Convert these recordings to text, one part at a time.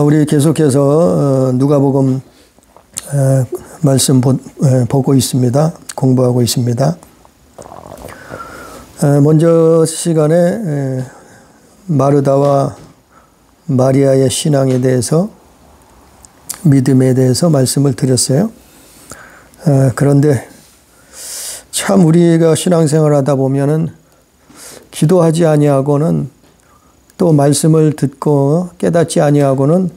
우리 계속해서 누가복음 말씀 보고 있습니다. 공부하고 있습니다. 먼저 시간에 마르다와 마리아의 신앙에 대해서, 믿음에 대해서 말씀을 드렸어요. 그런데 참 우리가 신앙생활 하다 보면은 기도하지 아니하고는, 또 말씀을 듣고 깨닫지 아니하고는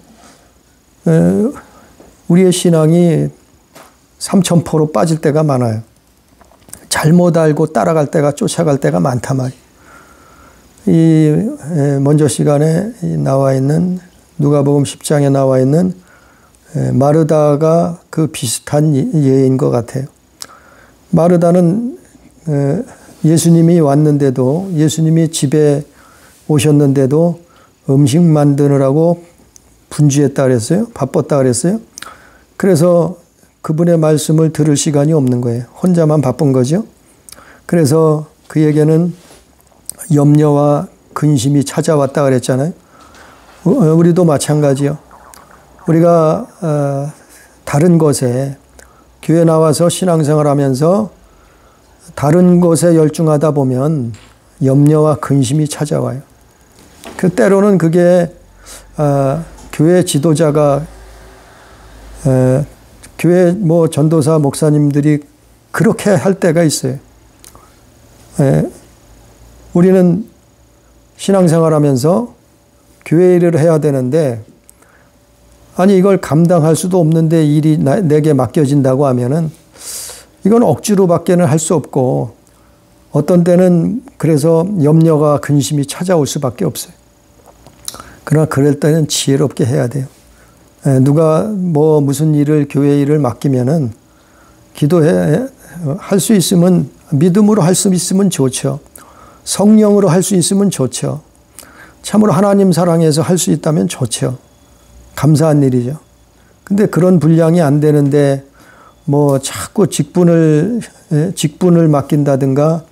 우리의 신앙이 삼천포로 빠질 때가 많아요. 잘못 알고 따라갈 때가, 쫓아갈 때가 많단 말이에요. 이 먼저 시간에 나와 있는 누가복음 10장에 나와 있는 마르다가 그 비슷한 예인 것 같아요. 마르다는 예수님이 왔는데도, 예수님이 집에 오셨는데도 음식 만드느라고 분주했다 그랬어요. 바빴다 그랬어요. 그래서 그분의 말씀을 들을 시간이 없는 거예요. 혼자만 바쁜 거죠. 그래서 그에게는 염려와 근심이 찾아왔다 그랬잖아요. 우리도 마찬가지요. 우리가 다른 곳에, 교회 나와서 신앙생활 하면서 다른 곳에 열중하다 보면 염려와 근심이 찾아와요. 그 때로는 그게 교회 지도자가, 교회 전도사 목사님들이 그렇게 할 때가 있어요. 우리는 신앙생활 하면서 교회 일을 해야 되는데, 아니 이걸 감당할 수도 없는데 일이 내게 맡겨진다고 하면은 이건 억지로밖에는 할 수 없고, 어떤 때는 그래서 염려가 근심이 찾아올 수밖에 없어요. 그러나 그럴 때는 지혜롭게 해야 돼요. 누가 무슨 일을, 교회 일을 맡기면은 할 수 있으면, 믿음으로 할 수 있으면 좋죠. 성령으로 할 수 있으면 좋죠. 참으로 하나님 사랑해서 할 수 있다면 좋죠. 감사한 일이죠. 근데 그런 분량이 안 되는데 자꾸 직분을 맡긴다든가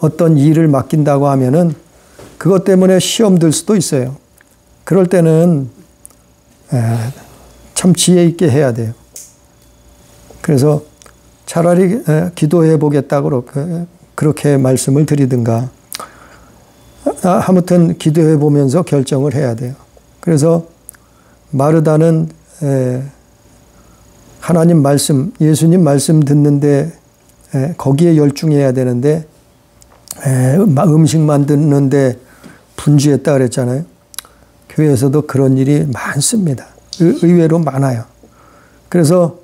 어떤 일을 맡긴다고 하면은 그것 때문에 시험 들 수도 있어요. 그럴 때는 참 지혜 있게 해야 돼요. 그래서 차라리 기도해 보겠다고 그렇게 말씀을 드리든가, 아무튼 기도해 보면서 결정을 해야 돼요. 그래서 마르다는 하나님 말씀, 예수님 말씀 듣는데 거기에 열중해야 되는데 음식 만드는데 분주했다 그랬잖아요. 교회에서도 그런 일이 많습니다. 의외로 많아요. 그래서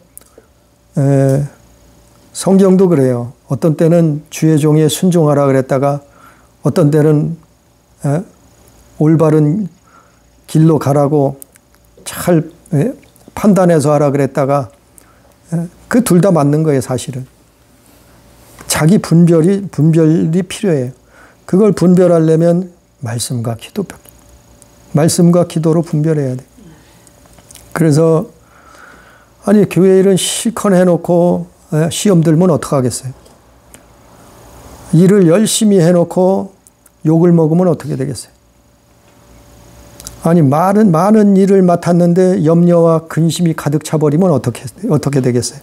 성경도 그래요. 어떤 때는 주의 종에 순종하라 그랬다가, 어떤 때는 올바른 길로 가라고 잘 판단해서 하라 그랬다가, 그 둘 다 맞는 거예요, 사실은. 자기 분별이 필요해요. 그걸 분별하려면 말씀과 기도로 분별해야 돼요. 그래서 아니 교회 일은 실컷 해놓고 시험 들면 어떡하겠어요? 일을 열심히 해놓고 욕을 먹으면 어떻게 되겠어요? 아니 많은 일을 맡았는데 염려와 근심이 가득 차버리면 어떻게 되겠어요?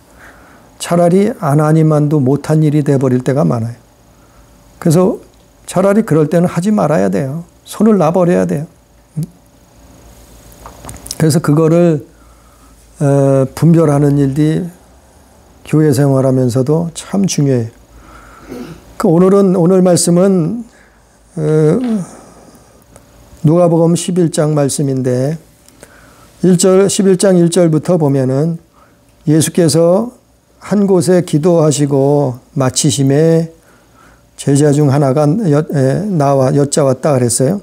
차라리 하나님만도 못한 일이 돼버릴 때가 많아요. 그래서 차라리 그럴 때는 하지 말아야 돼요. 손을 놔버려야 돼요. 그래서 그거를 분별하는 일이 교회 생활하면서도 참 중요해요. 오늘 말씀은 누가복음 11장 말씀인데 11장 1절부터 보면은 예수께서 한 곳에 기도하시고 마치심에 제자 중 하나가 나와 여짜왔다 그랬어요.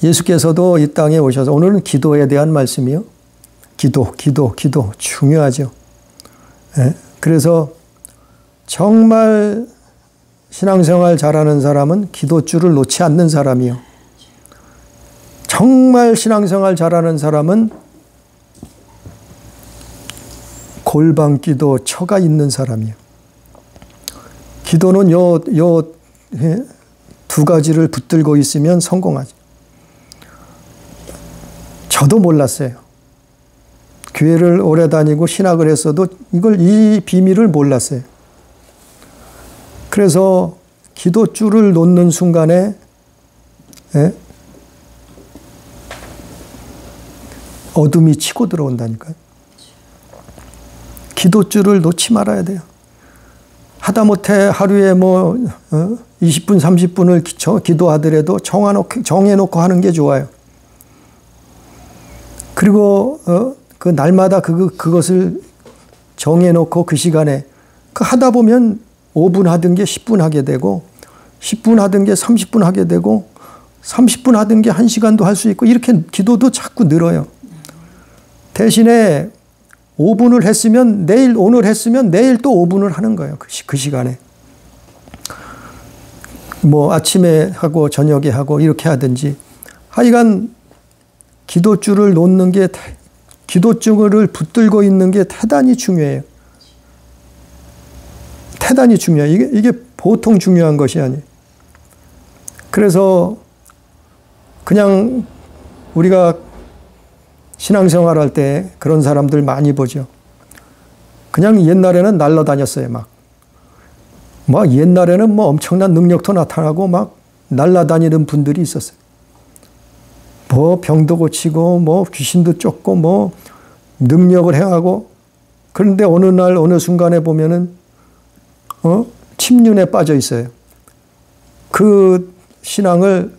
예수께서도 이 땅에 오셔서, 오늘은 기도에 대한 말씀이요. 기도 중요하죠. 그래서 정말 신앙생활 잘하는 사람은 기도줄을 놓지 않는 사람이요. 정말 신앙생활 잘하는 사람은 골방기도 처가 있는 사람이요. 기도는 요 두 가지를 붙들고 있으면 성공하죠. 저도 몰랐어요. 교회를 오래 다니고 신학을 했어도 이 비밀을 몰랐어요. 그래서 기도줄을 놓는 순간에 어둠이 치고 들어온다니까요. 기도줄을 놓지 말아야 돼요. 하다못해 하루에 20분, 30분을 기도하더라도 정해놓고 하는 게 좋아요. 그리고 그 날마다 그것을 정해놓고 그 시간에 하다 보면 5분 하던 게 10분 하게 되고 10분 하던 게 30분 하게 되고 30분 하던 게 1시간도 할 수 있고 이렇게 기도도 자꾸 늘어요. 대신에 5분을 했으면 오늘 했으면 내일 또 5분을 하는 거예요. 그 시간에. 아침에 하고 저녁에 하고 이렇게 하든지 하여간 기도줄을 놓는 게 기도줄을 붙들고 있는 게 대단히 중요해요. 대단히 중요해요. 이게 보통 중요한 것이 아니에요. 그래서 그냥 우리가 신앙생활 할 때 그런 사람들 많이 보죠. 그냥 옛날에는 날라다녔어요. 옛날에는 엄청난 능력도 나타나고 날라다니는 분들이 있었어요. 병도 고치고 귀신도 쫓고 능력을 행하고 그런데 어느 날 어느 순간에 보면은 침륜에 빠져 있어요. 그 신앙을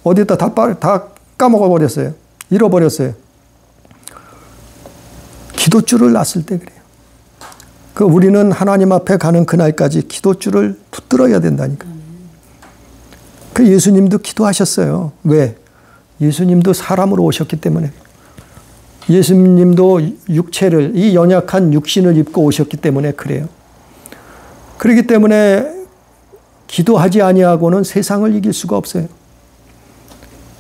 어디다 다 까먹어 버렸어요. 잃어버렸어요. 기도줄을 놨을 때 그래요. 우리는 하나님 앞에 가는 그날까지 기도줄을 붙들어야 된다니까. 예수님도 기도하셨어요. 왜? 예수님도 사람으로 오셨기 때문에. 예수님도 이 연약한 육신을 입고 오셨기 때문에 그래요. 그렇기 때문에 기도하지 아니하고는 세상을 이길 수가 없어요.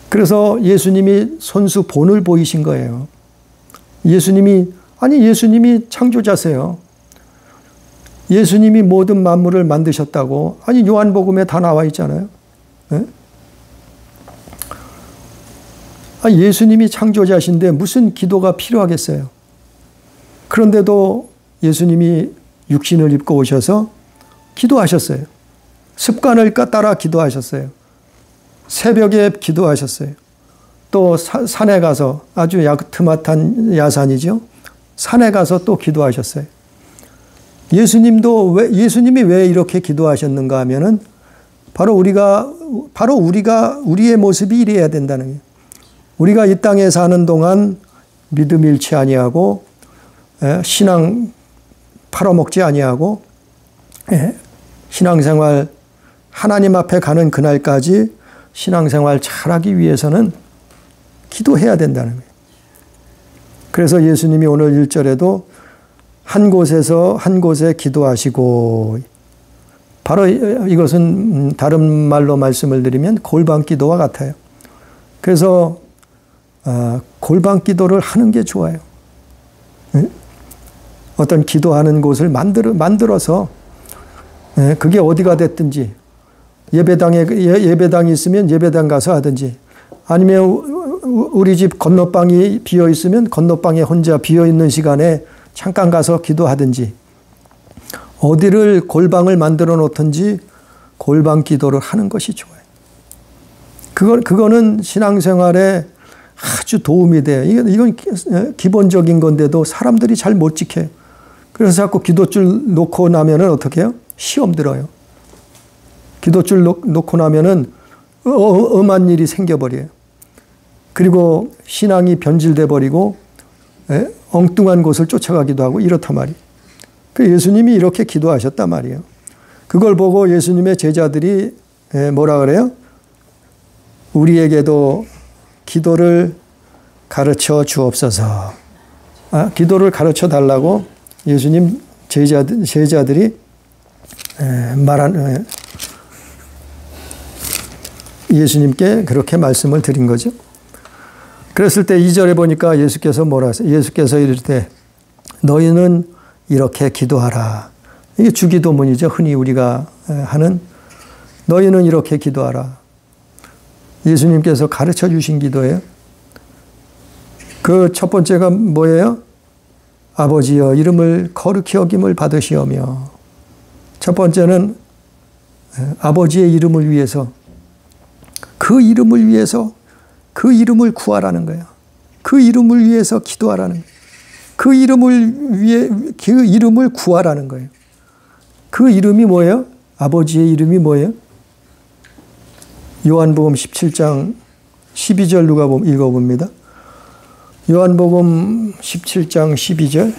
그래서 예수님이 손수 본을 보이신 거예요. 예수님이 창조자세요. 예수님이 모든 만물을 만드셨다고. 요한복음에 다 나와 있잖아요. 예수님이 창조자신데 무슨 기도가 필요하겠어요. 그런데도 예수님이 육신을 입고 오셔서 기도하셨어요. 습관을 따라 기도하셨어요. 새벽에 기도하셨어요. 또 산에 가서 아주 야트막한 야산이죠. 산에 가서 또 기도하셨어요. 예수님이 왜 이렇게 기도하셨는가 하면은 바로 우리의 모습이 이래야 된다는 거예요. 우리가 이 땅에 사는 동안 믿음 잃지 아니하고 신앙 팔아먹지 아니하고 신앙생활 하나님 앞에 가는 그날까지 신앙생활 잘하기 위해서는 기도해야 된다는 거예요. 그래서 예수님이 오늘 1절에도 한 곳에 기도하시고 바로 이것은 다른 말로 말씀을 드리면 골방 기도와 같아요. 그래서 골방 기도를 하는 게 좋아요. 어떤 기도하는 곳을 만들어서 그게 어디가 됐든지 예배당이 있으면 예배당 가서 하든지 아니면 우리 집 건너방이 비어 있으면 건너방에 혼자 비어 있는 시간에 잠깐 가서 기도하든지 어디를 골방을 만들어 놓든지 골방 기도를 하는 것이 좋아요. 그거는 신앙생활에 아주 도움이 돼요. 이건 기본적인 건데도 사람들이 잘 못 지켜요. 그래서 자꾸 기도줄 놓고 나면은 어떻게 해요? 시험 들어요. 기도줄 놓고 나면은 엄한 일이 생겨버려요. 그리고 신앙이 변질돼 버리고 엉뚱한 곳을 쫓아가기도 하고 이렇단 말이에요. 예수님이 이렇게 기도하셨단 말이에요. 그걸 보고 예수님의 제자들이 뭐라 그래요? 우리에게도 기도를 가르쳐 주옵소서. 기도를 가르쳐 달라고 예수님 제자들이 예수님께 그렇게 말씀을 드린 거죠. 그랬을 때 2절에 보니까 예수께서 뭐라 하세요? 예수께서 이럴 때 너희는 이렇게 기도하라. 이게 주기도문이죠. 흔히 우리가 하는 너희는 이렇게 기도하라. 예수님께서 가르쳐 주신 기도예요. 그 첫 번째가 뭐예요? 아버지여 이름을 거룩히 여김을 받으시오며. 첫 번째는 아버지의 이름을 위해서, 그 이름을 위해서, 그 이름을 구하라는 거예요. 그 이름을 위해서 기도하라는 거예요. 그 이름을 구하라는 거예요. 그 이름이 뭐예요? 아버지의 이름이 뭐예요? 요한복음 17장 12절 누가 읽어봅니다. 요한복음 17장 12절.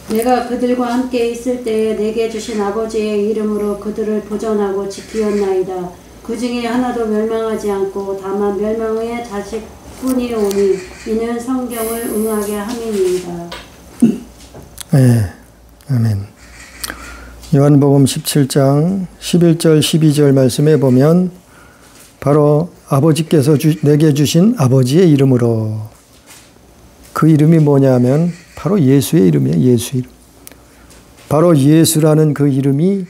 내가 그들과 함께 있을 때에 내게 주신 아버지의 이름으로 그들을 보존하고 지키었나이다. 그 중에 하나도 멸망하지 않고 다만 멸망의 자식뿐이 오니 이는 성경을 응하게 함이니이다. 네, 아멘. 요한복음 17장 11절 12절 말씀에 보면 바로 아버지께서 내게 주신 아버지의 이름으로, 그 이름이 뭐냐면 바로 예수의 이름이에요. 예수 이름. 바로 예수라는 그 이름이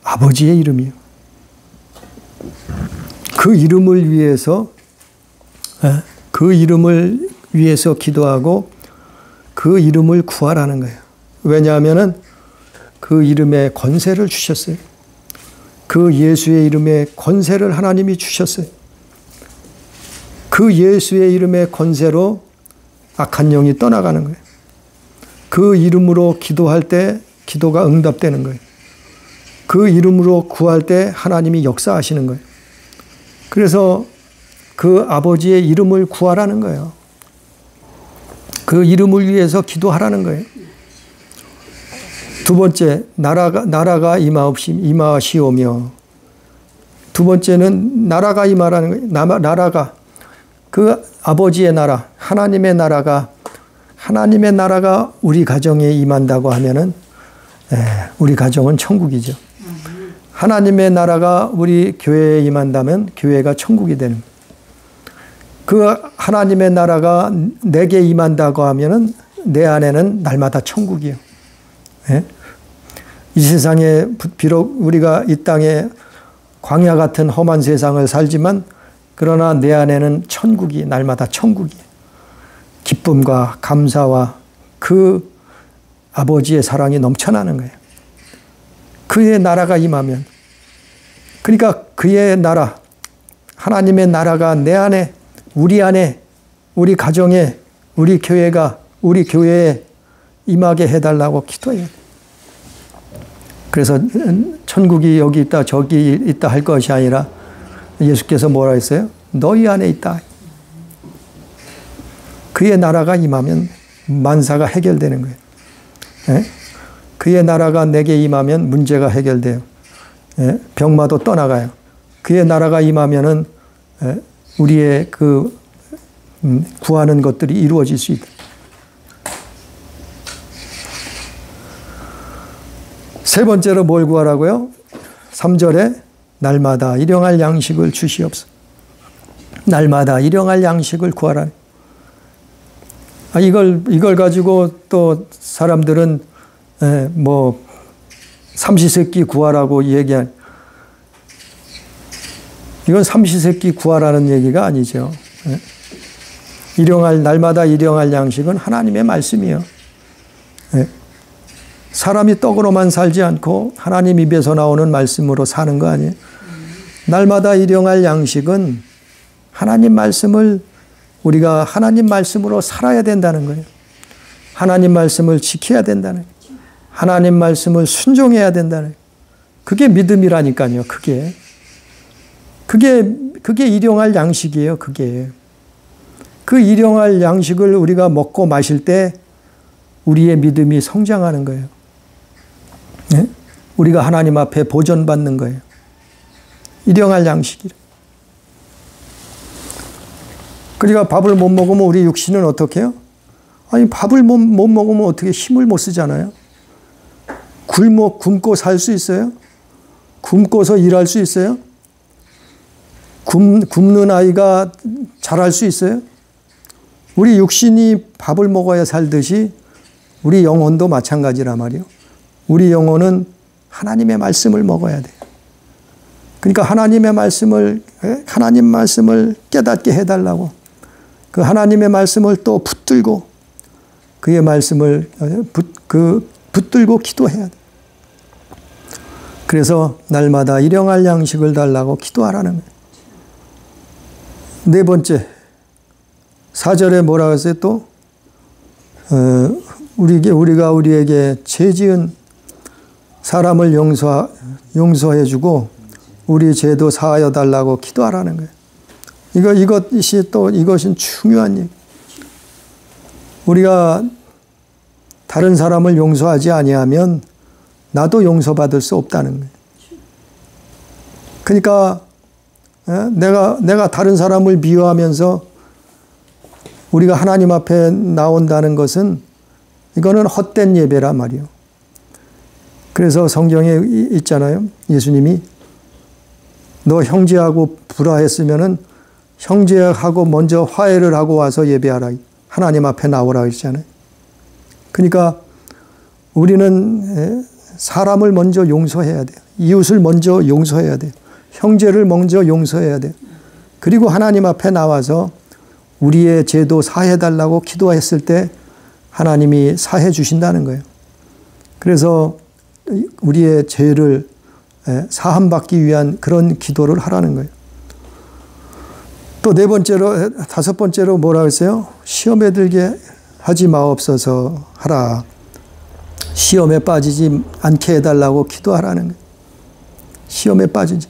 아버지의 이름이에요. 그 이름을 위해서 기도하고 그 이름을 구하라는 거예요. 왜냐하면은 그 이름에 권세를 주셨어요. 그 예수의 이름에 권세를 하나님이 주셨어요. 그 예수의 이름의 권세로 악한 영이 떠나가는 거예요. 그 이름으로 기도할 때 기도가 응답되는 거예요. 그 이름으로 구할 때 하나님이 역사하시는 거예요. 그래서 그 아버지의 이름을 구하라는 거예요. 그 이름을 위해서 기도하라는 거예요. 두 번째, 나라가 임하시오며. 두 번째는 나라가 임하라는 거예요. 나라가, 그 아버지의 나라, 하나님의 나라가 우리 가정에 임한다고 하면은 우리 가정은 천국이죠. 하나님의 나라가 우리 교회에 임한다면 교회가 천국이 되는 거예요. 그 하나님의 나라가 내게 임한다고 하면은 내 안에는 날마다 천국이에요. 예? 이 세상에 비록 우리가 이 땅에 광야 같은 험한 세상을 살지만 그러나 내 안에는 천국이 날마다 천국이에요. 기쁨과 감사와 그 아버지의 사랑이 넘쳐나는 거예요. 그의 나라가 임하면, 그러니까 그의 나라, 하나님의 나라가 내 안에, 우리 가정에, 우리 교회에 임하게 해달라고 기도해요. 그래서 천국이 여기 있다 저기 있다 할 것이 아니라 예수께서 뭐라 했어요? 너희 안에 있다. 그의 나라가 임하면 만사가 해결되는 거예요. 예? 그의 나라가 내게 임하면 문제가 해결돼요. 예? 병마도 떠나가요. 그의 나라가 임하면은 우리의 그 구하는 것들이 이루어질 수 있다. 세 번째로 뭘 구하라고요? 3절에 날마다 일용할 양식을 주시옵소서. 날마다 일용할 양식을 구하라. 이걸 가지고 또 사람들은 뭐 삼시세끼 구하라고 얘기한, 이건 삼시세끼 구하라는 얘기가 아니죠. 날마다 일용할 양식은 하나님의 말씀이에요. 사람이 떡으로만 살지 않고 하나님 입에서 나오는 말씀으로 사는 거 아니에요? 날마다 일용할 양식은 하나님 말씀을, 우리가 하나님 말씀으로 살아야 된다는 거예요. 하나님 말씀을 지켜야 된다는 거예요. 하나님 말씀을 순종해야 된다는 거예요. 그게 믿음이라니까요. 그게 일용할 양식이에요. 그 일용할 양식을 우리가 먹고 마실 때 우리의 믿음이 성장하는 거예요. 네? 우리가 하나님 앞에 보존받는 거예요. 일용할 양식이라. 그러니까 밥을 못 먹으면 우리 육신은 어떻게 해요? 아니, 밥을 못 먹으면 어떻게 힘을 못 쓰잖아요. 굶고 살 수 있어요? 굶고서 일할 수 있어요? 굶는 아이가 잘할 수 있어요? 우리 육신이 밥을 먹어야 살듯이 우리 영혼도 마찬가지란 말이에요. 우리 영혼은 하나님의 말씀을 먹어야 돼요. 그러니까 하나님 말씀을 깨닫게 해달라고. 그 하나님의 말씀을 또 붙들고 그의 말씀을 붙들고 기도해야 돼. 그래서 날마다 일용할 양식을 달라고 기도하라는 거예요. 네 번째, 4절에 뭐라고 했어요? 또 우리가 우리에게 죄 지은 사람을 용서해주고 우리 죄도 사하여 달라고 기도하라는 거예요. 이것은 중요한 얘기. 우리가 다른 사람을 용서하지 아니하면 나도 용서받을 수 없다는 거예요. 그러니까 내가 다른 사람을 미워하면서 우리가 하나님 앞에 나온다는 것은 이거는 헛된 예배란 말이에요. 그래서 성경에 있잖아요. 예수님이 너 형제하고 불화했으면은 형제하고 먼저 화해를 하고 와서 예배하라. 하나님 앞에 나오라 했잖아요. 그러니까 우리는 사람을 먼저 용서해야 돼요. 이웃을 먼저 용서해야 돼요. 형제를 먼저 용서해야 돼요. 그리고 하나님 앞에 나와서 우리의 죄도 사해달라고 기도했을 때 하나님이 사해 주신다는 거예요. 그래서 우리의 죄를 사함받기 위한 그런 기도를 하라는 거예요. 또 다섯 번째로 뭐라고 했어요? 시험에 들게 하지 마옵소서 하라. 시험에 빠지지 않게 해달라고 기도하라는 거예요. 시험에 빠지지.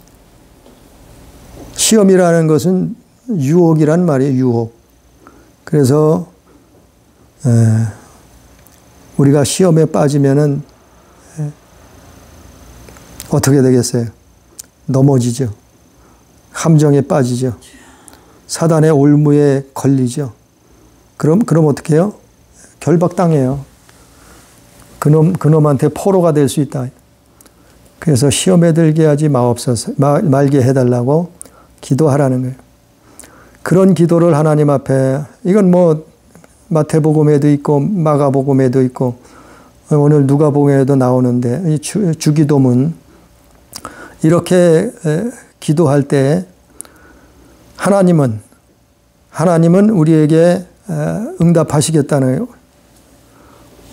시험이라는 것은 유혹이란 말이에요. 유혹. 그래서 우리가 시험에 빠지면은 어떻게 되겠어요? 넘어지죠. 함정에 빠지죠. 사단의 올무에 걸리죠. 그럼 어떻게 해요? 결박당해요. 그놈한테 포로가 될 수 있다. 그래서 시험에 들게 하지 마옵소서, 말게 해달라고 기도하라는 거예요. 그런 기도를 하나님 앞에, 이건 뭐 마태복음에도 있고 마가복음에도 있고 오늘 누가복음에도 나오는데, 이 주기도문 이렇게 기도할 때 하나님은 우리에게 응답하시겠다는 거예요.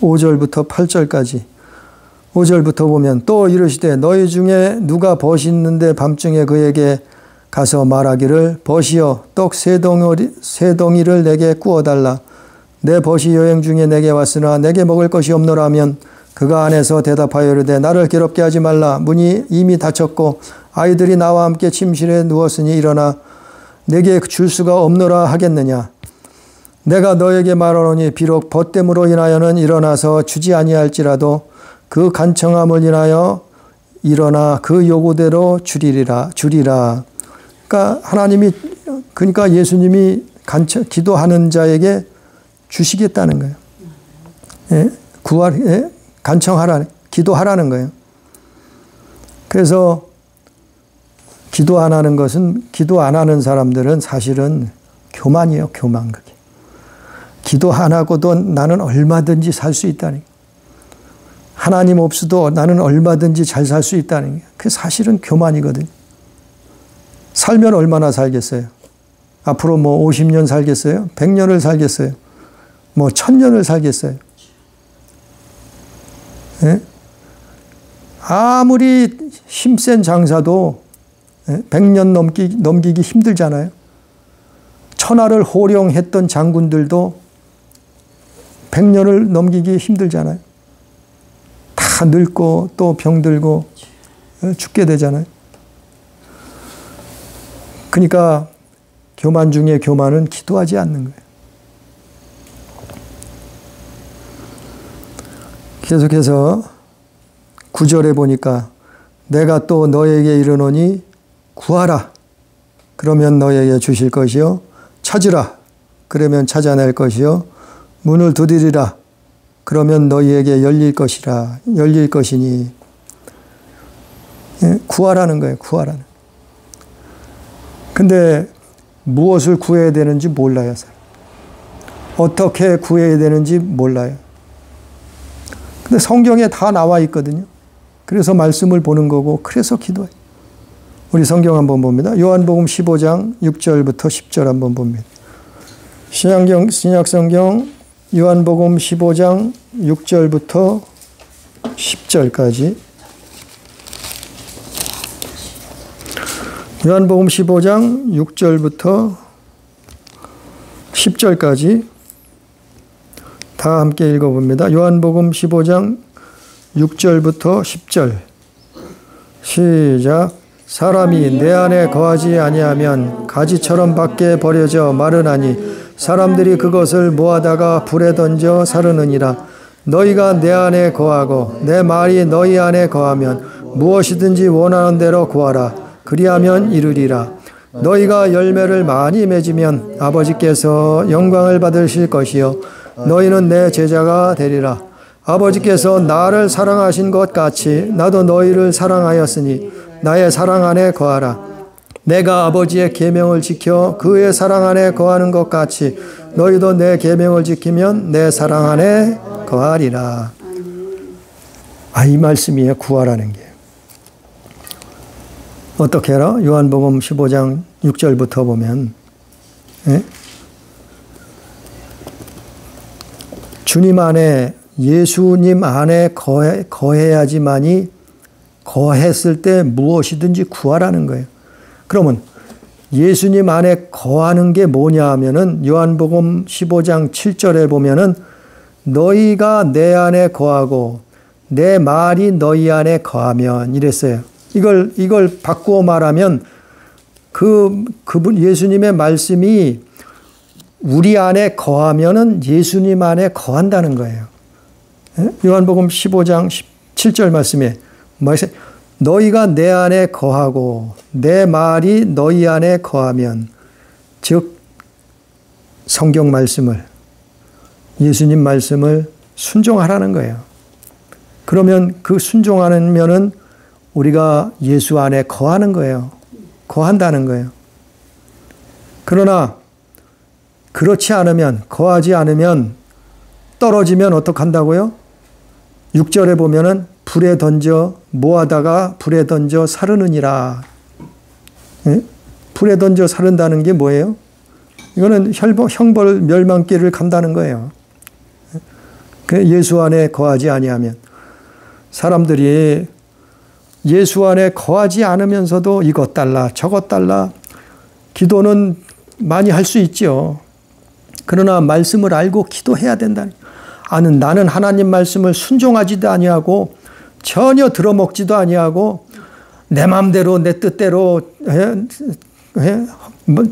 5절부터 8절까지. 5절부터 보면 또 이르시되 너희 중에 누가 벗이 있는데 밤중에 그에게 가서 말하기를 벗이여 떡 세 덩이를 내게 구워달라. 내 벗이 여행 중에 내게 왔으나 내게 먹을 것이 없노라 하면 그가 안에서 대답하여 이르되 나를 괴롭게 하지 말라. 문이 이미 닫혔고 아이들이 나와 함께 침실에 누웠으니 일어나 내게 줄 수가 없노라 하겠느냐. 내가 너에게 말하노니 비록 벗됨으로 인하여는 일어나서 주지 아니할지라도 그 간청함을 인하여 일어나 그 요구대로 주리라. 그러니까 예수님이 기도하는 자에게 주시겠다는 거예요. 예? 기도하라는 거예요. 그래서 기도 안 하는 것은, 기도 안 하는 사람들은 사실은 교만이에요. 교만. 그게. 기도 안 하고도 나는 얼마든지 살 수 있다는 거예요. 하나님 없어도 나는 얼마든지 잘 살 수 있다는 거예요. 그게 사실은 교만이거든요. 살면 얼마나 살겠어요? 앞으로 뭐 50년 살겠어요? 100년을 살겠어요? 뭐 1000년을 살겠어요? 예? 아무리 힘센 장사도 100년 넘기기 힘들잖아요. 천하를 호령했던 장군들도 100년을 넘기기 힘들잖아요. 다 늙고 또 병들고 죽게 되잖아요. 그러니까 교만 중에 교만은 기도하지 않는 거예요. 계속해서 9절에 보니까 내가 또 너에게 이르노니 구하라. 그러면 너에게 주실 것이요. 찾으라. 그러면 찾아낼 것이요. 문을 두드리라. 그러면 너희에게 열릴 것이니. 구하라는 거예요. 구하라는. 근데 무엇을 구해야 되는지 몰라요. 어떻게 구해야 되는지 몰라요. 근데 성경에 다 나와 있거든요. 그래서 말씀을 보는 거고, 그래서 기도해요. 우리 성경 한번 봅니다. 요한복음 15장 6절부터 10절 한번 봅니다. 신약성경 요한복음 15장 6절부터 10절까지. 요한복음 15장 6절부터 10절까지 다 함께 읽어봅니다. 요한복음 15장 6절부터 10절. 시작. 사람이 내 안에 거하지 아니하면 가지처럼 밖에 버려져 마르나니 사람들이 그것을 모아다가 불에 던져 사르느니라. 너희가 내 안에 거하고 내 말이 너희 안에 거하면 무엇이든지 원하는 대로 구하라. 그리하면 이루리라. 너희가 열매를 많이 맺으면 아버지께서 영광을 받으실 것이요 너희는 내 제자가 되리라. 아버지께서 나를 사랑하신 것 같이 나도 너희를 사랑하였으니 나의 사랑 안에 거하라. 내가 아버지의 계명을 지켜 그의 사랑 안에 거하는 것 같이 너희도 내 계명을 지키면 내 사랑 안에 거하리라. 이 말씀이에요. 구하라는 게. 어떻게 해라? 요한복음 15장 6절부터 보면 주님 안에, 예수님 안에 거해야지만이, 거했을 때 무엇이든지 구하라는 거예요. 그러면 예수님 안에 거하는 게 뭐냐 하면은 요한복음 15장 7절에 보면은 너희가 내 안에 거하고 내 말이 너희 안에 거하면 이랬어요. 이걸 바꾸어 말하면 그분 예수님의 말씀이 우리 안에 거하면은 예수님 안에 거한다는 거예요. 요한복음 15장 7절 말씀에 너희가 내 안에 거하고 내 말이 너희 안에 거하면, 즉 성경 말씀을, 예수님 말씀을 순종하라는 거예요. 그러면 그 순종하면은 우리가 예수 안에 거하는 거예요. 거한다는 거예요. 그러나 그렇지 않으면, 거하지 않으면, 떨어지면 어떡한다고요? 6절에 보면은 불에 던져 모아다가 불에 던져 사르느니라. 불에 던져 사른다는 게 뭐예요? 이거는 형벌 멸망길을 간다는 거예요. 예수 안에 거하지 아니하면. 사람들이 예수 안에 거하지 않으면서도 이것 달라 저것 달라 기도는 많이 할 수 있죠. 그러나 말씀을 알고 기도해야 된다는. 나는 하나님 말씀을 순종하지도 아니하고 전혀 들어먹지도 아니하고 내 마음대로 내 뜻대로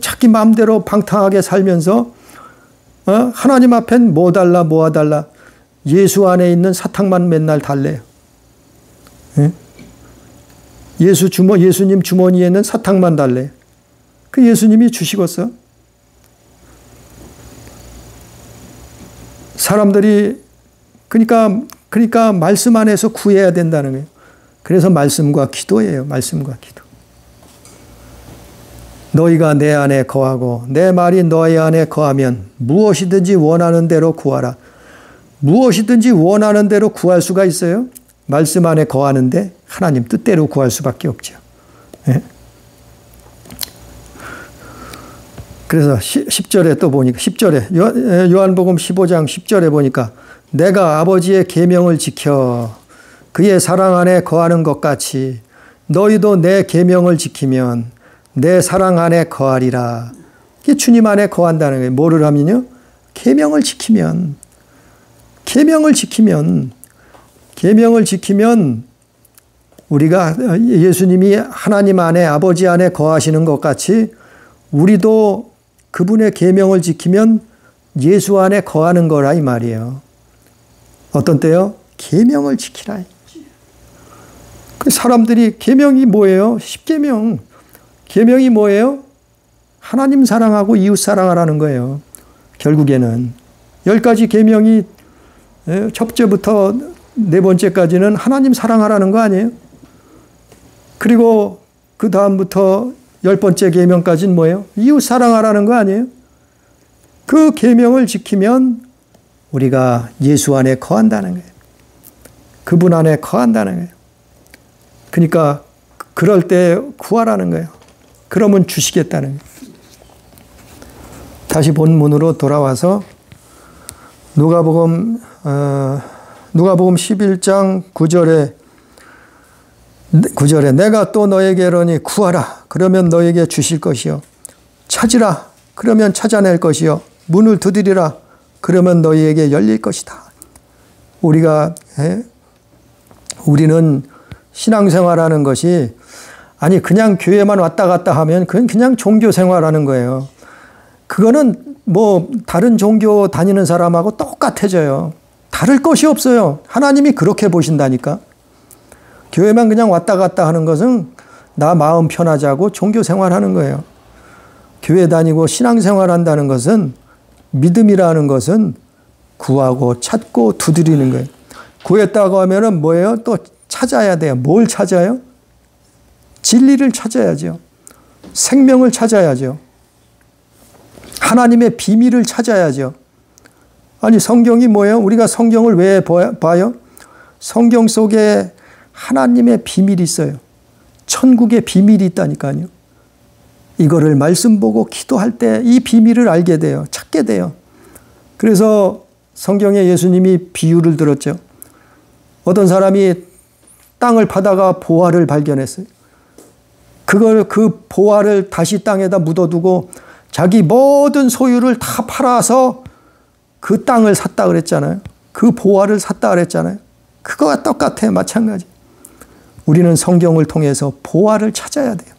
자기 마음대로 방탕하게 살면서 하나님 앞엔 뭐 달라 뭐가 달라. 예수 안에 있는 사탕만 맨날 달래요. 예수님 주머니에 있는 사탕만 달래. 그 예수님이 주시겠어? 사람들이 그러니까 말씀 안에서 구해야 된다는 거예요. 그래서 말씀과 기도예요. 말씀과 기도. 너희가 내 안에 거하고 내 말이 너희 안에 거하면 무엇이든지 원하는 대로 구하라. 무엇이든지 원하는 대로 구할 수가 있어요? 말씀 안에 거하는데 하나님 뜻대로 구할 수밖에 없죠. 예? 그래서 10절에 또 보니까 10절에 요한복음 15장 10절에 보니까 내가 아버지의 계명을 지켜 그의 사랑 안에 거하는 것 같이 너희도 내 계명을 지키면 내 사랑 안에 거하리라. 이게 주님 안에 거한다는 거예요. 뭐를 하면요? 계명을 지키면 우리가 예수님이 하나님 안에 아버지 안에 거하시는 것 같이 우리도 그분의 계명을 지키면 예수 안에 거하는 거라 이 말이에요. 어떤 때요? 계명을 지키라. 사람들이 계명이 뭐예요? 10계명. 계명이 뭐예요? 하나님 사랑하고 이웃 사랑하라는 거예요. 결국에는 10가지 계명이 첫째부터 네 번째까지는 하나님 사랑하라는 거 아니에요? 그리고 그 다음부터 10번째 계명까지는 뭐예요? 이웃 사랑하라는 거 아니에요? 그 계명을 지키면 우리가 예수 안에 거한다는 거예요. 그분 안에 거한다는 거예요. 그러니까 그럴 때 구하라는 거예요. 그러면 주시겠다는 거예요. 다시 본문으로 돌아와서 누가복음 11장 9절에 내가 또 너에게 이르니 구하라 그러면 너에게 주실 것이요 찾으라 그러면 찾아낼 것이요 문을 두드리라 그러면 너희에게 열릴 것이다. 우리는 신앙생활하는 것이 아니 그냥 교회만 왔다 갔다 하면 그건 그냥 종교생활하는 거예요. 그거는 뭐 다른 종교 다니는 사람하고 똑같아져요. 다를 것이 없어요. 하나님이 그렇게 보신다니까. 교회만 그냥 왔다 갔다 하는 것은 나 마음 편하자고 종교생활하는 거예요. 교회 다니고 신앙생활 한다는 것은 믿음이라는 것은 구하고 찾고 두드리는 거예요. 구했다고 하면은 뭐예요? 또 찾아야 돼요. 뭘 찾아요? 진리를 찾아야죠. 생명을 찾아야죠. 하나님의 비밀을 찾아야죠. 아니 성경이 뭐예요? 우리가 성경을 왜 봐요? 성경 속에 하나님의 비밀이 있어요. 천국의 비밀이 있다니까요. 이거를 말씀 보고 기도할 때 이 비밀을 알게 돼요. 찾게 돼요. 그래서 성경에 예수님이 비유를 들었죠. 어떤 사람이 땅을 파다가 보화를 발견했어요. 그 보화를 다시 땅에다 묻어두고 자기 모든 소유를 다 팔아서 그 땅을 샀다 그랬잖아요. 그 보화를 샀다 그랬잖아요. 그거와 똑같아요. 마찬가지. 우리는 성경을 통해서 보화를 찾아야 돼요.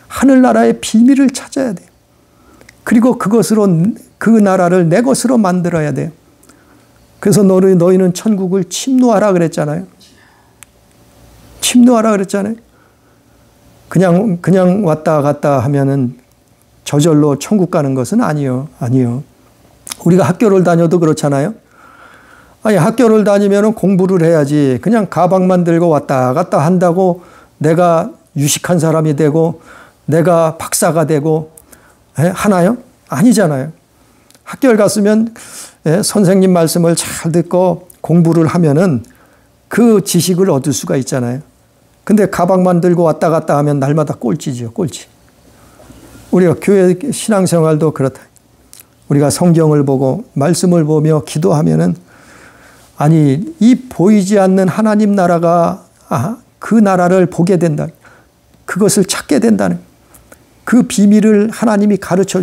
하늘나라의 비밀을 찾아야 돼요. 그리고 그것으로 그 나라를 내 것으로 만들어야 돼요. 그래서 너희는 천국을 침노하라 그랬잖아요. 침노하라 그랬잖아요. 그냥 왔다 갔다 하면은 저절로 천국 가는 것은 아니요. 우리가 학교를 다녀도 그렇잖아요. 아니, 학교를 다니면 공부를 해야지. 그냥 가방만 들고 왔다 갔다 한다고 내가 유식한 사람이 되고 내가 박사가 되고 하나요? 아니잖아요. 학교를 갔으면 선생님 말씀을 잘 듣고 공부를 하면은 그 지식을 얻을 수가 있잖아요. 근데 가방만 들고 왔다 갔다 하면 날마다 꼴찌죠, 꼴찌. 우리가 교회 신앙생활도 그렇다. 우리가 성경을 보고 말씀을 보며 기도하면은 아니 이 보이지 않는 하나님 나라가 그 나라를 보게 된다. 그것을 찾게 된다는 그 비밀을 하나님이 가르쳐.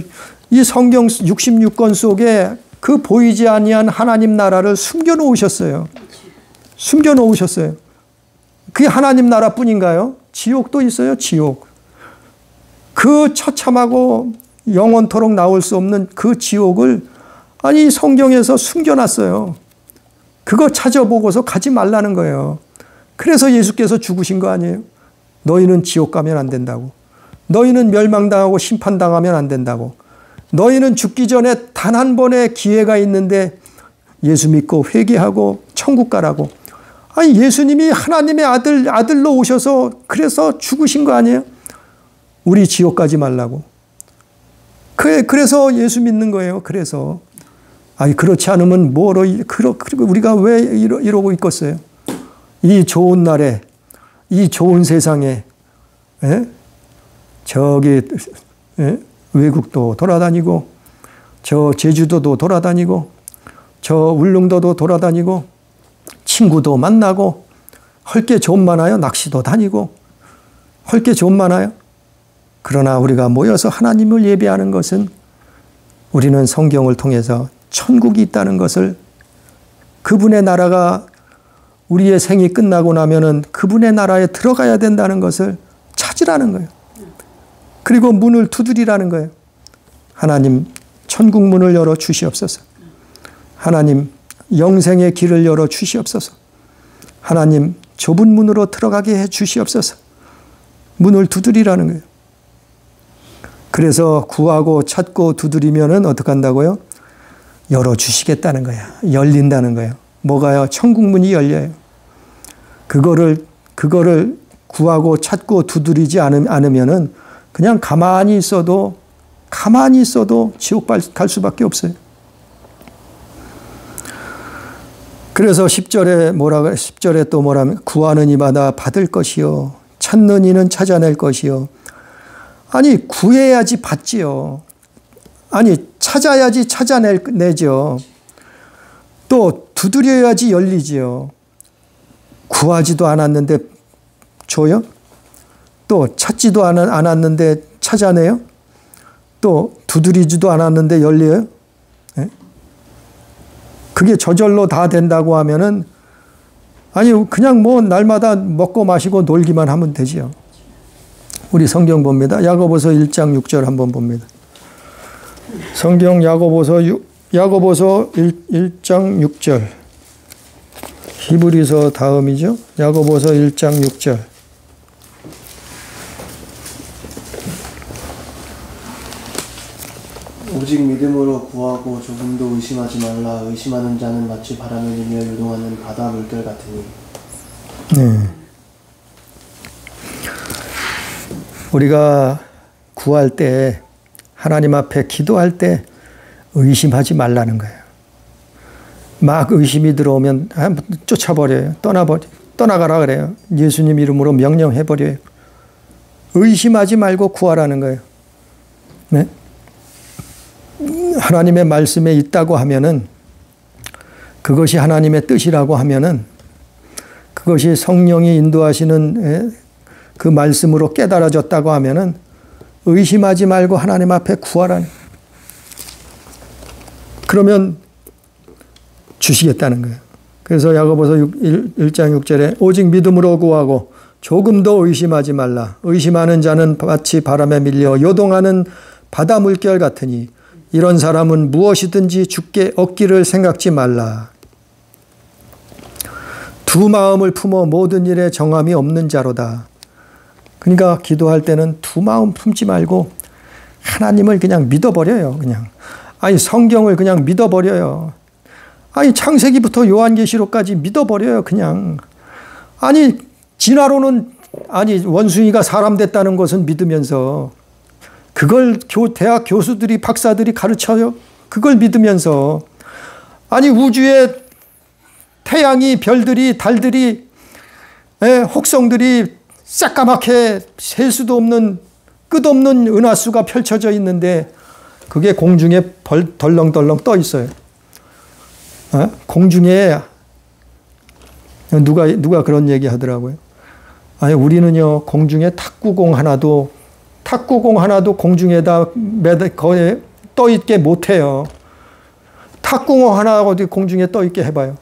이 성경 66권 속에 그 보이지 아니한 하나님 나라를 숨겨놓으셨어요. 숨겨놓으셨어요. 그게 하나님 나라뿐인가요? 지옥도 있어요. 지옥. 그 처참하고 영원토록 나올 수 없는 그 지옥을 아니 성경에서 숨겨놨어요. 그거 찾아보고서 가지 말라는 거예요. 그래서 예수께서 죽으신 거 아니에요? 너희는 지옥 가면 안 된다고. 너희는 멸망당하고 심판당하면 안 된다고. 너희는 죽기 전에 단 한 번의 기회가 있는데 예수 믿고 회개하고 천국 가라고. 아니 예수님이 하나님의 아들로 오셔서 그래서 죽으신 거 아니에요? 우리 지옥 가지 말라고. 그래서 예수 믿는 거예요. 그래서. 아니 그렇지 않으면 뭐로 우리가 왜 이러고 있겠어요? 이 좋은 날에 이 좋은 세상에 저기 외국도 돌아다니고 저 제주도도 돌아다니고 저 울릉도도 돌아다니고 친구도 만나고 할 게 좀 많아요. 낚시도 다니고 할 게 좀 많아요. 그러나 우리가 모여서 하나님을 예배하는 것은 우리는 성경을 통해서 천국이 있다는 것을, 그분의 나라가 우리의 생이 끝나고 나면은 그분의 나라에 들어가야 된다는 것을 찾으라는 거예요. 그리고 문을 두드리라는 거예요. 하나님 천국 문을 열어 주시옵소서. 하나님 영생의 길을 열어 주시옵소서. 하나님 좁은 문으로 들어가게 해 주시옵소서. 문을 두드리라는 거예요. 그래서 구하고 찾고 두드리면은 어떻게 한다고요? 열어 주시겠다는 거야. 열린다는 거예요. 뭐가요? 천국 문이 열려요. 그거를 구하고 찾고 두드리지 않으면은 그냥 가만히 있어도 지옥 갈 수밖에 없어요. 그래서 10절에 또 뭐라면 구하는 이마다 받을 것이요 찾는 이는 찾아낼 것이요. 아니 구해야지 받지요. 아니 찾아야지 찾아내죠. 또 두드려야지 열리지요. 구하지도 않았는데 줘요? 또 찾지도 않았는데 찾아내요? 또 두드리지도 않았는데 열려요? 네? 그게 저절로 다 된다고 하면은 아니 그냥 뭐 날마다 먹고 마시고 놀기만 하면 되지요. 우리 성경 봅니다. 야고보서 1장 6절 한번 봅니다. 성경 야고보서 1장 6절. 히브리서 다음이죠. 야고보서 1장 6절. 오직 믿음으로 구하고 조금도 의심하지 말라. 의심하는 자는 마치 바람을 일며 요동하는 바다 물결 같으니. 네. 우리가 구할 때 하나님 앞에 기도할 때 의심하지 말라는 거예요. 막 의심이 들어오면 쫓아버려요. 떠나가라 그래요. 예수님 이름으로 명령해버려요. 의심하지 말고 구하라는 거예요. 네? 하나님의 말씀에 있다고 하면은 그것이 하나님의 뜻이라고 하면은 그것이 성령이 인도하시는 그 말씀으로 깨달아졌다고 하면은 의심하지 말고 하나님 앞에 구하라는 거예요. 그러면 주시겠다는 거예요. 그래서 야고보서 1장 6절에 오직 믿음으로 구하고 조금도 의심하지 말라. 의심하는 자는 마치 바람에 밀려 요동하는 바다 물결 같으니 이런 사람은 무엇이든지 주께 얻기를 생각지 말라. 두 마음을 품어 모든 일에 정함이 없는 자로다. 그러니까 기도할 때는 두 마음 품지 말고 하나님을 그냥 믿어버려요. 그냥. 아니 성경을 그냥 믿어버려요. 아니 창세기부터 요한계시록까지 믿어버려요. 그냥. 아니 진화론은 아니 원숭이가 사람 됐다는 것은 믿으면서 그걸 대학 교수들이 박사들이 가르쳐요. 그걸 믿으면서 아니 우주에 태양이 별들이 달들이 혹성들이 새까맣게 셀 수도 없는 끝없는 은하수가 펼쳐져 있는데 그게 공중에 덜렁덜렁 떠 있어요. 공중에 누가 그런 얘기 하더라고요. 아니 우리는요 공중에 탁구공 하나도 공중에다 거기에 떠 있게 못해요. 탁구공 하나 어디 공중에 떠 있게 해봐요.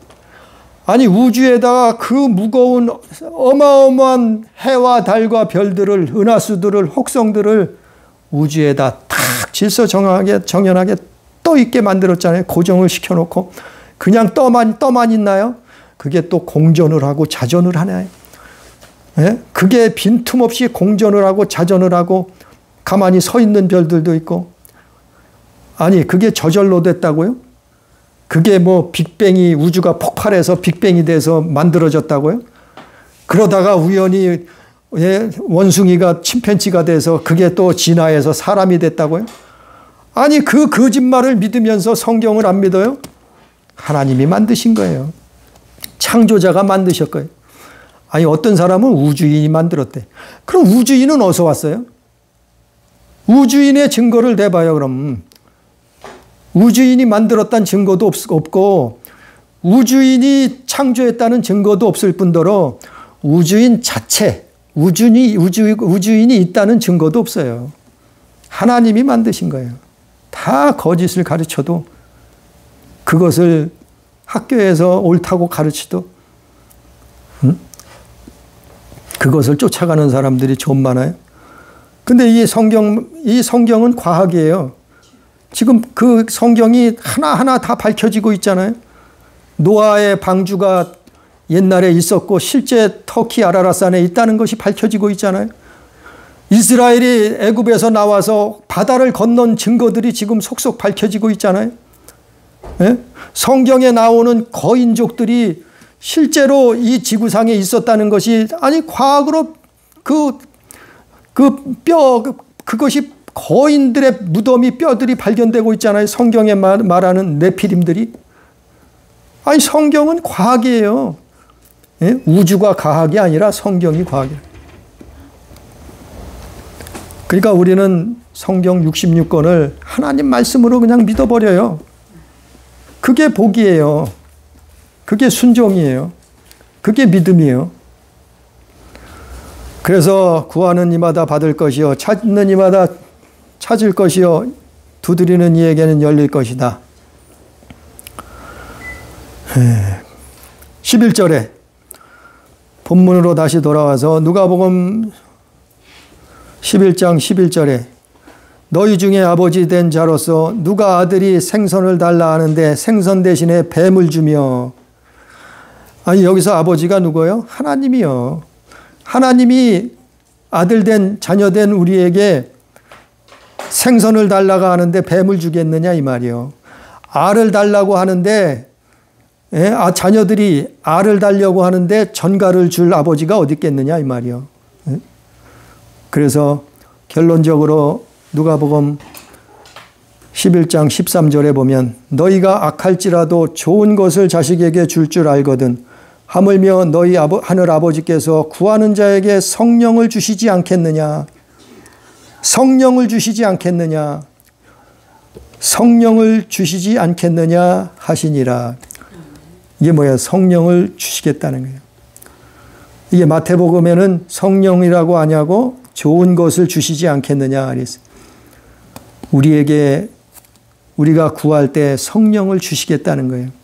아니 우주에다가 그 무거운 어마어마한 해와 달과 별들을 은하수들을 혹성들을 우주에다 탁 질서정연하게 떠 있게 만들었잖아요. 고정을 시켜놓고 그냥 떠만 있나요? 그게 또 공전을 하고 자전을 하나요? 예? 그게 빈틈없이 공전을 하고 자전을 하고 가만히 서 있는 별들도 있고 아니 그게 저절로 됐다고요? 그게 뭐 빅뱅이 우주가 폭발해서 빅뱅이 돼서 만들어졌다고요? 그러다가 우연히 원숭이가 침팬지가 돼서 그게 또 진화해서 사람이 됐다고요? 아니 그 거짓말을 믿으면서 성경을 안 믿어요? 하나님이 만드신 거예요. 창조자가 만드셨고요. 아니 어떤 사람은 우주인이 만들었대. 그럼 우주인은 어디서 왔어요? 우주인의 증거를 대봐요. 그럼 우주인이 만들었다는 증거도 없고 우주인이 창조했다는 증거도 없을 뿐더러 우주인 자체 우주인이 있다는 증거도 없어요. 하나님이 만드신 거예요. 다 거짓을 가르쳐도 그것을 학교에서 옳다고 가르치도 그것을 쫓아가는 사람들이 좀 많아요. 근데 이 성경은 과학이에요. 지금 그 성경이 하나하나 다 밝혀지고 있잖아요. 노아의 방주가 옛날에 있었고 실제 터키 아라라산에 있다는 것이 밝혀지고 있잖아요. 이스라엘이 애굽에서 나와서 바다를 건넌 증거들이 지금 속속 밝혀지고 있잖아요. 예? 성경에 나오는 거인족들이 실제로 이 지구상에 있었다는 것이 아니 과학으로 그 그것이 거인들의 무덤이 뼈들이 발견되고 있잖아요. 성경에 말하는 네피림들이. 아니 성경은 과학이에요. 예? 우주가 과학이 아니라 성경이 과학이에요. 그러니까 우리는 성경 66권을 하나님 말씀으로 그냥 믿어버려요. 그게 복이에요. 그게 순종이에요. 그게 믿음이에요. 그래서 구하는 이마다 받을 것이요 찾는 이마다 찾을 것이요 두드리는 이에게는 열릴 것이다. 11절에 본문으로 다시 돌아와서 누가복음 11장 11절에 너희 중에 아버지 된 자로서 누가 아들이 생선을 달라 하는데 생선 대신에 뱀을 주며. 아니 여기서 아버지가 누구예요? 하나님이요. 하나님이 아들 된 자녀 된 우리에게 생선을 달라고 하는데 뱀을 주겠느냐 이 말이요. 알을 달라고 하는데 자녀들이 알을 달려고 하는데 전갈을 줄 아버지가 어디 있겠느냐 이 말이요. 그래서 결론적으로 누가복음 11장 13절에 보면 너희가 악할지라도 좋은 것을 자식에게 줄 줄 알거든 하물며 너희 하늘 아버지께서 구하는 자에게 성령을 주시지 않겠느냐. 성령을 주시지 않겠느냐. 성령을 주시지 않겠느냐 하시니라. 이게 뭐야? 성령을 주시겠다는 거예요. 이게 마태복음에는 성령이라고 하냐고 좋은 것을 주시지 않겠느냐 그랬어요. 우리가 구할 때 성령을 주시겠다는 거예요.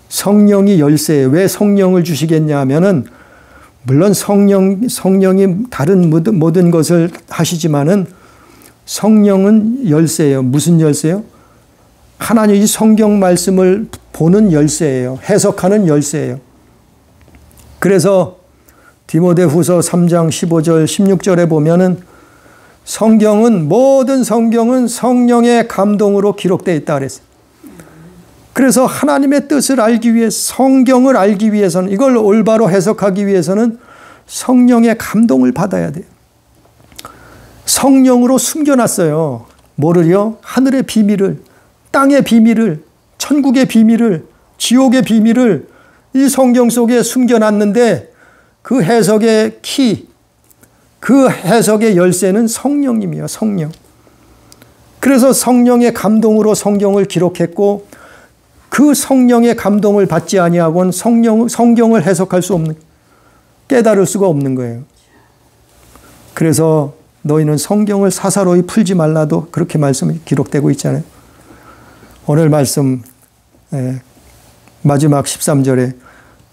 성령이 열쇠예요. 왜 성령을 주시겠냐 하면은 물론 성령이 다른 모든 것을 하시지만은 성령은 열쇠예요. 무슨 열쇠요? 하나님이 성경 말씀을 보는 열쇠예요. 해석하는 열쇠예요. 그래서 디모데후서 3장 15절 16절에 보면은 모든 성경은 성령의 감동으로 기록되어 있다 그랬어요. 그래서 하나님의 뜻을 알기 위해 성경을 알기 위해서는 이걸 올바로 해석하기 위해서는 성령의 감동을 받아야 돼요. 성령으로 숨겨놨어요. 뭐를요? 하늘의 비밀을, 땅의 비밀을, 천국의 비밀을, 지옥의 비밀을 이 성경 속에 숨겨놨는데 그 해석의 그 해석의 열쇠는 성령님이에요. 성령. 그래서 성령의 감동으로 성경을 기록했고 그 성령의 감동을 받지 아니하고는 성경을 해석할 수 없는, 깨달을 수가 없는 거예요. 그래서 너희는 성경을 사사로이 풀지 말라도 그렇게 말씀이 기록되고 있잖아요. 오늘 말씀 마지막 13절에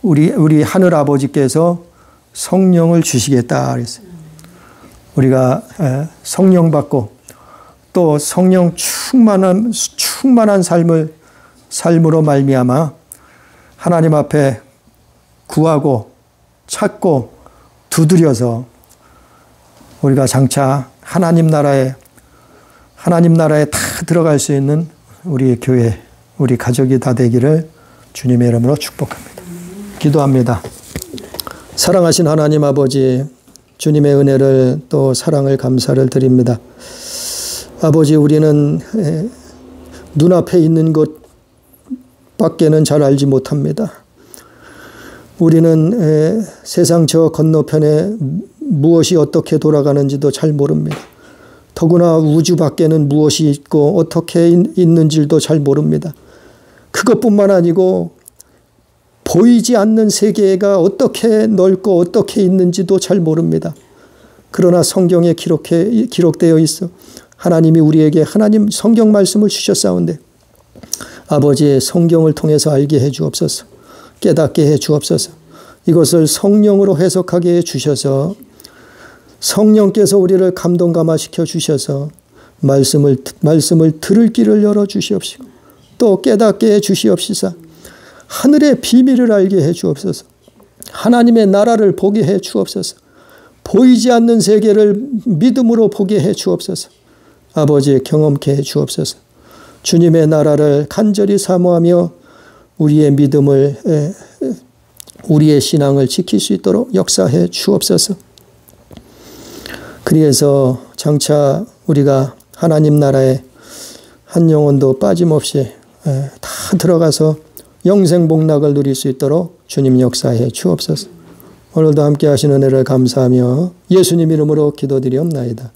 우리 하늘 아버지께서 성령을 주시겠다 그랬어요. 우리가 성령 받고 또 성령 충만한 삶으로 말미암아 하나님 앞에 구하고 찾고 두드려서 우리가 장차 하나님 나라에 다 들어갈 수 있는 우리 교회, 우리 가족이 다 되기를 주님의 이름으로 축복합니다. 기도합니다. 사랑하신 하나님 아버지, 주님의 은혜를 또 사랑을 감사를 드립니다. 아버지, 우리는 눈앞에 있는 것 밖에는 잘 알지 못합니다. 우리는 세상 저 건너편에 무엇이 어떻게 돌아가는지도 잘 모릅니다. 더구나 우주 밖에는 무엇이 있고 어떻게 있는지도 잘 모릅니다. 그것뿐만 아니고 보이지 않는 세계가 어떻게 넓고 어떻게 있는지도 잘 모릅니다. 그러나 성경에 기록되어 있어 하나님이 우리에게 하나님 성경 말씀을 주셨사온데 아버지의 성경을 통해서 알게 해 주옵소서. 깨닫게 해 주옵소서. 이것을 성령으로 해석하게 해 주셔서 성령께서 우리를 감동감화시켜 주셔서 말씀을 들을 길을 열어 주시옵시고 또 깨닫게 해 주시옵시사. 하늘의 비밀을 알게 해 주옵소서. 하나님의 나라를 보게 해 주옵소서. 보이지 않는 세계를 믿음으로 보게 해 주옵소서. 아버지 경험케 해 주옵소서. 주님의 나라를 간절히 사모하며 우리의 믿음을 우리의 신앙을 지킬 수 있도록 역사해 주옵소서. 그래서 장차 우리가 하나님 나라에 한 영혼도 빠짐없이 다 들어가서 영생복락을 누릴 수 있도록 주님 역사해 주옵소서. 오늘도 함께 하시는 은혜를 감사하며 예수님 이름으로 기도드리옵나이다.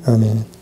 아멘.